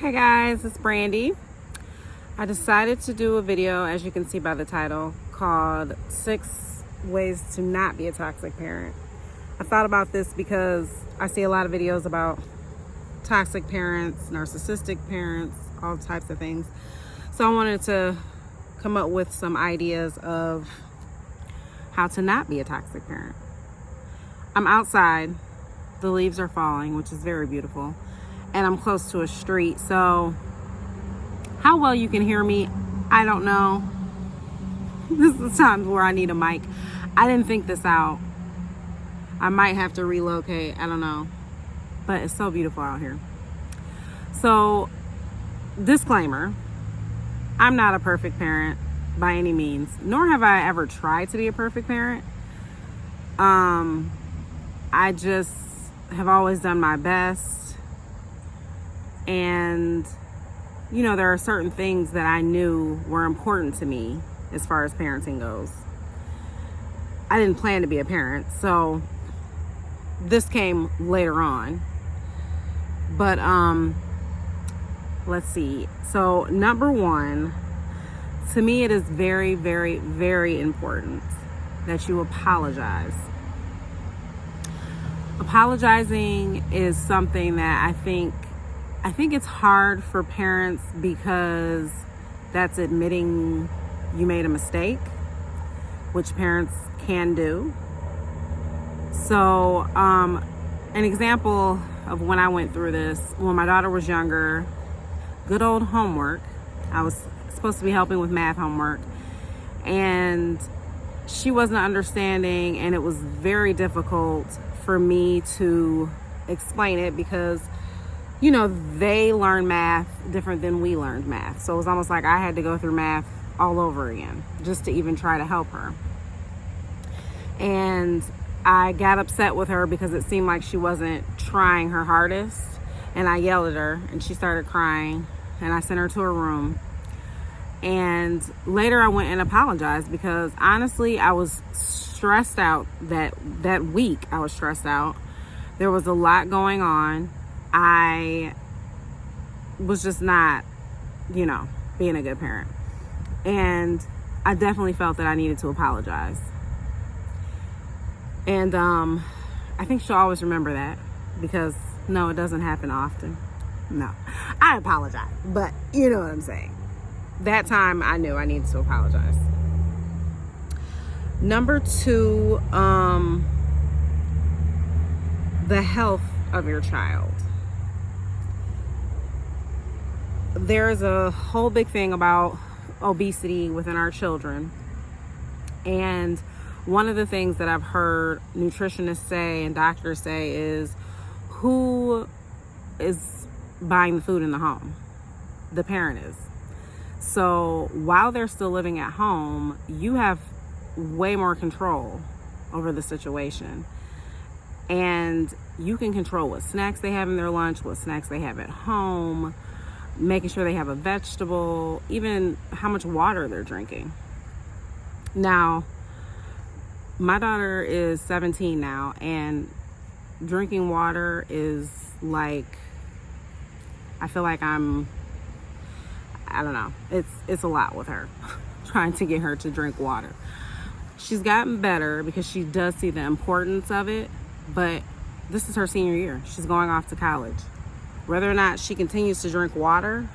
Hey guys, it's Brandy. I decided to do a video, as you can see by the title, called 6 Ways to Not Be a Toxic Parent. I thought about this because I see a lot of videos about toxic parents, narcissistic parents, all types of things. So I wanted to come up with some ideas of how to not be a toxic parent. I'm outside, the leaves are falling, which is very beautiful, and I'm close to a street, so how well you can hear me, I don't know. This is times where I need a mic. I didn't think this out. I might have to relocate, I don't know, but it's so beautiful out here. So, disclaimer, I'm not a perfect parent by any means, nor have I ever tried to be a perfect parent. I just have always done my best, and you know, there are certain things that I knew were important to me as far as parenting goes. I didn't plan to be a parent, so this came later on. But let's see. So number one, to me it is very, very, very important that you apologize. Apologizing is something that I think it's hard for parents because that's admitting you made a mistake, which parents can do. So, an example of when I went through this, when my daughter was younger, good old homework. I was supposed to be helping with math homework, and she wasn't understanding, and it was very difficult for me to explain it because, you know, they learn math different than we learned math. So it was almost like I had to go through math all over again just to even try to help her. And I got upset with her because it seemed like she wasn't trying her hardest. And I yelled at her and she started crying, and I sent her to her room. And later I went and apologized because honestly, I was stressed out that week. I was stressed out. There was a lot going on. I was just not, you know, being a good parent. And I definitely felt that I needed to apologize. And I think she'll always remember that because, no, it doesn't happen often. No, I apologize, but you know what I'm saying. That time I knew I needed to apologize. Number two, the health of your child. There's a whole big thing about obesity within our children. And one of the things that I've heard nutritionists say and doctors say is, who is buying the food in the home? The parent is. So while they're still living at home, you have way more control over the situation. And you can control what snacks they have in their lunch, what snacks they have at home, making sure they have a vegetable, even how much water they're drinking. Now, my daughter is 17 now, and drinking water is like, I feel like I don't know, it's a lot with her, trying to get her to drink water. She's gotten better because she does see the importance of it, but this is her senior year. She's going off to college. Whether or not she continues to drink water,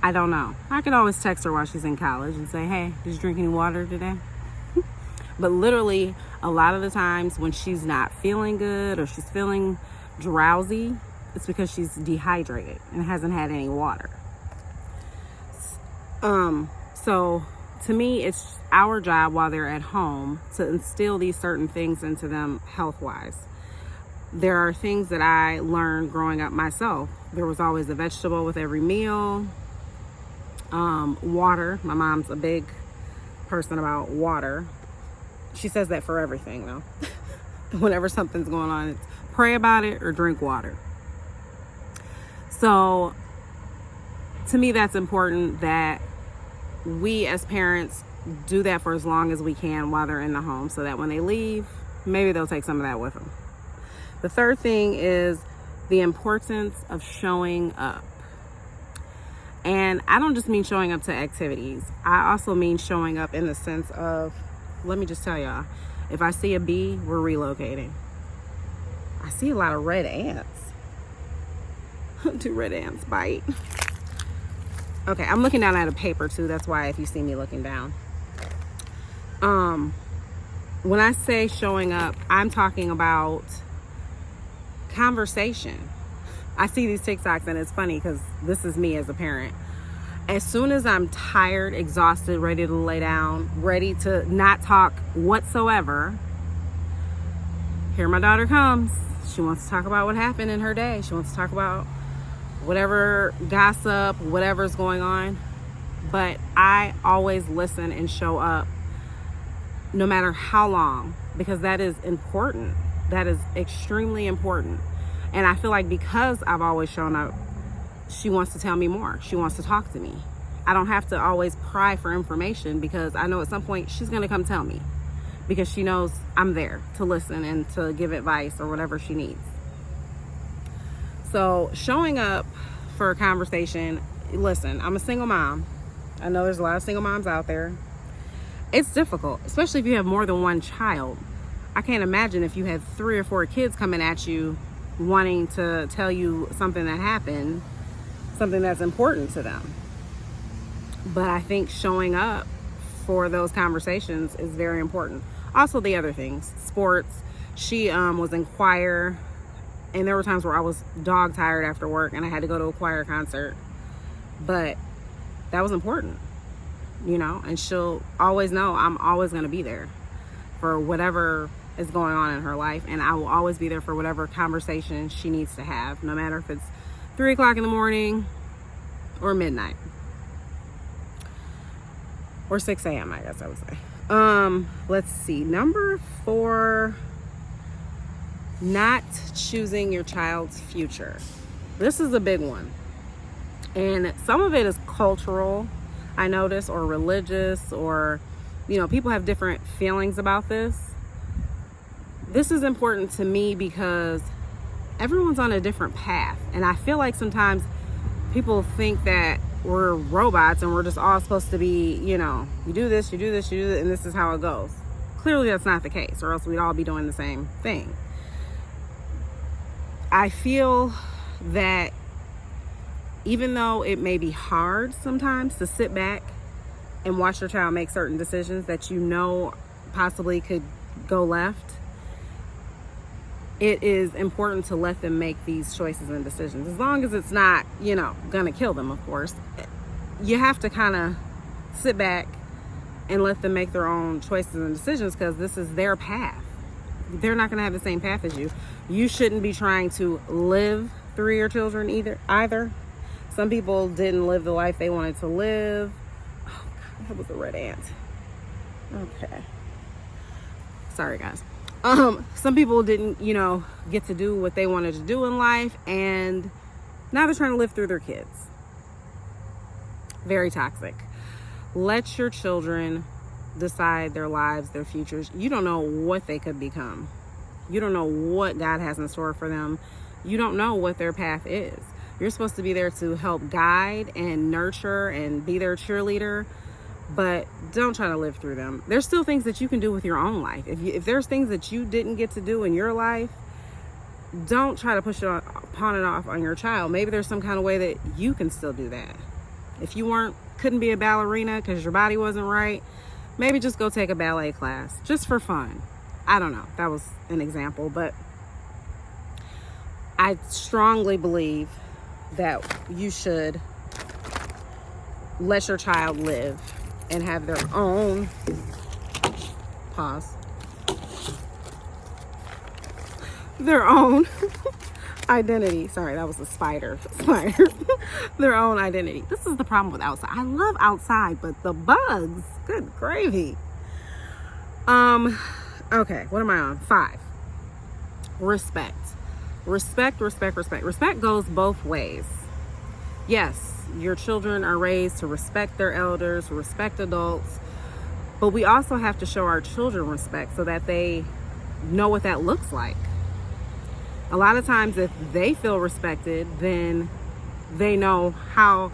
I don't know. I could always text her while she's in college and say, hey, did you drink any water today? But literally, a lot of the times when she's not feeling good or she's feeling drowsy, it's because she's dehydrated and hasn't had any water. So to me, it's our job while they're at home to instill these certain things into them health-wise. There are things that I learned growing up myself. There was always a vegetable with every meal. Water. My mom's a big person about water. She says that for everything, though. Whenever something's going on, it's pray about it or drink water. So to me, that's important that we as parents do that for as long as we can while they're in the home, so that when they leave, maybe they'll take some of that with them. The third thing is the importance of showing up. And I don't just mean showing up to activities. I also mean showing up in the sense of, let me just tell y'all, if I see a bee, we're relocating. I see a lot of red ants. Do red ants bite? Okay, I'm looking down at a paper too. That's why if you see me looking down. When I say showing up, I'm talking about conversation. I see these TikToks and it's funny because this is me as a parent. As soon as I'm tired, exhausted, ready to lay down, ready to not talk whatsoever, here my daughter comes. She wants to talk about what happened in her day. She wants to talk about whatever gossip, whatever's going on. But I always listen and show up no matter how long, because that is important. That is extremely important. And I feel like because I've always shown up, she wants to tell me more. She wants to talk to me. I don't have to always pry for information because I know at some point she's going to come tell me, because she knows I'm there to listen and to give advice or whatever she needs. So showing up for a conversation, listen, I'm a single mom. I know there's a lot of single moms out there. It's difficult, especially if you have more than one child. I can't imagine if you had 3 or 4 kids coming at you wanting to tell you something that happened, something that's important to them. But I think showing up for those conversations is very important. Also the other things, sports. She was in choir, and there were times where I was dog tired after work and I had to go to a choir concert. But that was important, you know, and she'll always know I'm always going to be there for whatever is going on in her life, and I will always be there for whatever conversation she needs to have, no matter if it's 3 o'clock in the morning or midnight or 6 a.m. I guess I would say. Let's see, number 4, not choosing your child's future. This is a big one, and some of it is cultural, I notice, or religious, or, you know, people have different feelings about this. This is important to me because everyone's on a different path, and I feel like sometimes people think that we're robots and we're just all supposed to be, you know, you do this, you do this, you do this, and this is how it goes. Clearly that's not the case, or else we'd all be doing the same thing. I feel that even though it may be hard sometimes to sit back and watch your child make certain decisions that you know possibly could go left, it is important to let them make these choices and decisions, as long as it's not, you know, gonna kill them. Of course, you have to kind of sit back and let them make their own choices and decisions, because this is their path. They're not gonna have the same path as you. You shouldn't be trying to live through your children either. Some people didn't live the life they wanted to live. Oh God, that was a red ant. Okay, sorry guys. Some people didn't, you know, get to do what they wanted to do in life, and now they're trying to live through their kids. Very toxic. Let your children decide their lives, their futures. You don't know what they could become. You don't know what God has in store for them. You don't know what their path is. You're supposed to be there to help guide and nurture and be their cheerleader, but don't try to live through them. There's still things that you can do with your own life. If there's things that you didn't get to do in your life, don't try to push it upon and off on your child. Maybe there's some kind of way that you can still do that. If you couldn't be a ballerina because your body wasn't right, maybe just go take a ballet class just for fun. I don't know. That was an example, but I strongly believe that you should let your child live and have their own their own identity. Sorry, that was a spider. Their own identity. This is the problem with outside. I love outside, but the bugs, good gravy. Okay, what am I on? 5. Respect. Respect goes both ways. Yes, your children are raised to respect their elders, respect adults, but we also have to show our children respect so that they know what that looks like. A lot of times if they feel respected, then they know how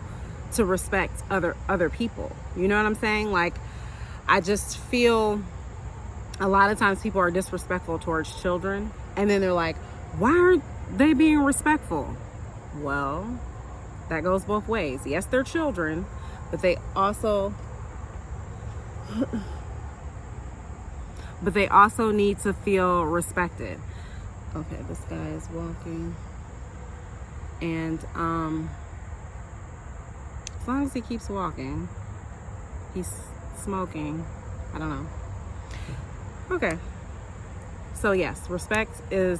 to respect other people. You know what I'm saying? Like, I just feel a lot of times people are disrespectful towards children, and then they're like, why aren't they being respectful? Well, that goes both ways. Yes, they're children, but they also need to feel respected. Okay, this guy is walking, and as long as he keeps walking, he's smoking. I don't know. Okay. So yes, respect is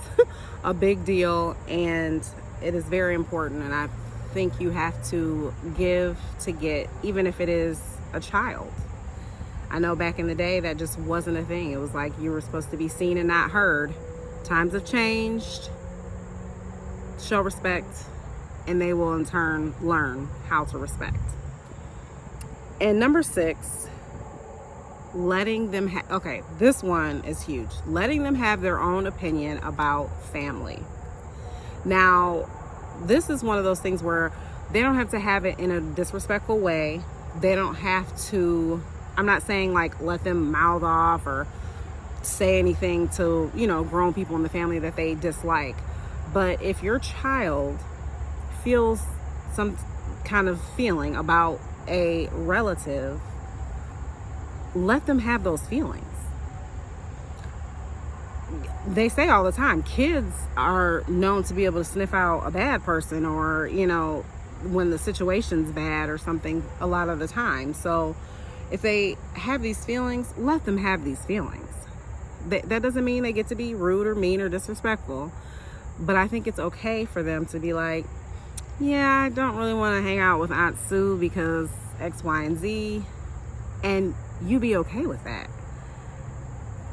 a big deal, and it is very important, and I think you have to give to get, even if it is a child. I know back in the day that just wasn't a thing. It was like you were supposed to be seen and not heard. Times have changed. Show respect, and they will in turn learn how to respect. And number 6, letting them okay, this one is huge. Letting them have their own opinion about family. Now, this is one of those things where they don't have to have it in a disrespectful way. They don't have to, I'm not saying like let them mouth off or say anything to, you know, grown people in the family that they dislike. But if your child feels some kind of feeling about a relative, let them have those feelings. They say all the time, kids are known to be able to sniff out a bad person, or, you know, when the situation's bad or something, a lot of the time. So if they have these feelings, let them have these feelings. That doesn't mean they get to be rude or mean or disrespectful, but I think it's okay for them to be like, yeah, I don't really want to hang out with Aunt Sue because X, Y, and Z, and you be okay with that.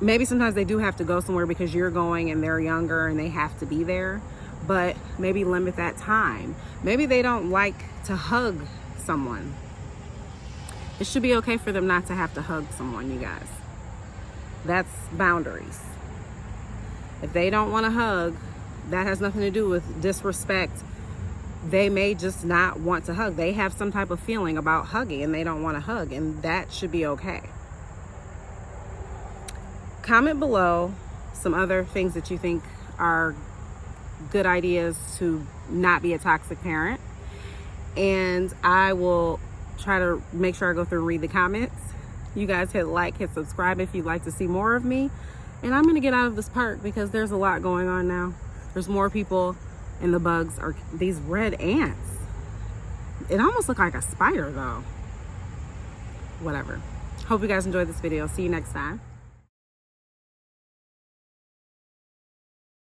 Maybe sometimes they do have to go somewhere because you're going and they're younger and they have to be there, but maybe limit that time. Maybe they don't like to hug someone. It should be okay for them not to have to hug someone, you guys. That's boundaries. If they don't want to hug, that has nothing to do with disrespect. They may just not want to hug. They have some type of feeling about hugging and they don't want to hug, and that should be okay. Comment below some other things that you think are good ideas to not be a toxic parent, and I will try to make sure I go through and read the comments. You guys hit like, hit subscribe if you'd like to see more of me. And I'm gonna get out of this park because there's a lot going on now. There's more people, and the bugs are these red ants. It almost looked like a spider though. Whatever. Hope you guys enjoyed this video. See you next time.